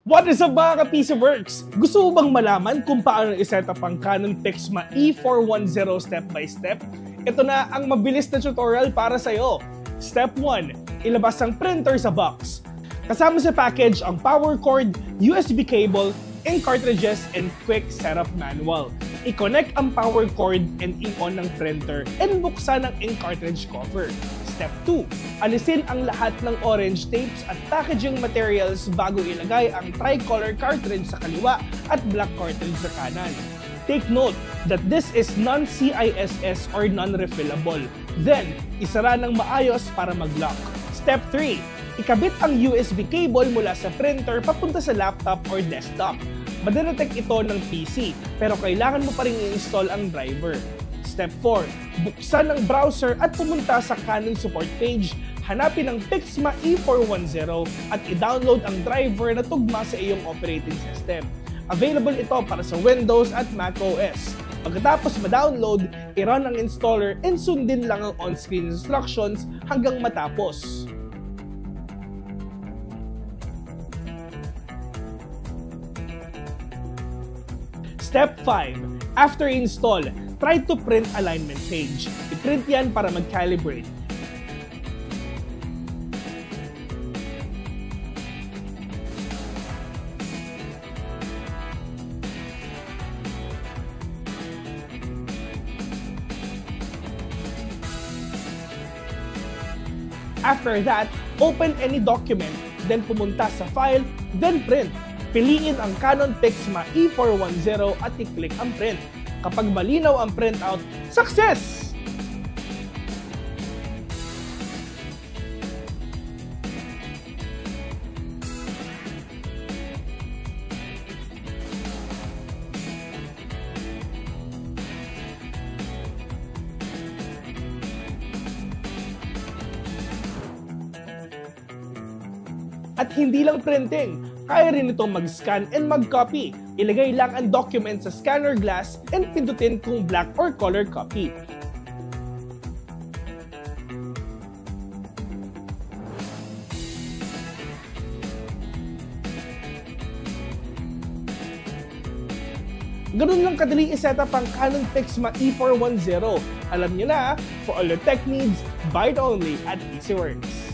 What is up mga ka-PCworks? Gusto mo bang malaman kung paano i-setup ang Canon PIXMA E410 step by step? Ito na ang mabilis na tutorial para sa'yo. Step 1. Ilabas ang printer sa box. Kasama sa package ang power cord, USB cable, ink cartridges, and quick setup manual. I-connect ang power cord and i-on ng printer and buksan ang ink cartridge cover. Step 2. Alisin ang lahat ng orange tapes at packaging materials bago ilagay ang tricolor cartridge sa kaliwa at black cartridge sa kanan. Take note that this is non-CISS or non-refillable. Then, isara ng maayos para mag-lock. Step 3. Ikabit ang USB cable mula sa printer papunta sa laptop or desktop. Madedetect ito ng PC, pero kailangan mo pa rin i-install ang driver. Step 4. Buksan ang browser at pumunta sa Canon support page. Hanapin ang PIXMA E410 at i-download ang driver na tugma sa iyong operating system. Available ito para sa Windows at macOS. Pagkatapos ma-download, i-run ang installer and sundin lang ang on-screen instructions hanggang matapos. Step 5. After install, try to print alignment page. I-print yan para mag-calibrate. After that, open any document, then pumunta sa file, then print. Piliin ang Canon PIXMA E410 at i-click ang print. Kapag malinaw ang printout, success! At hindi lang printing, kaya rin itong mag-scan and mag-copy. Ilagay lang ang document sa scanner glass and pindutin kung black or color copy. Ganun lang kadali i-setup ang Canon PIXMA E410. Alam nyo na, for all your tech needs, buy it only at PCworks.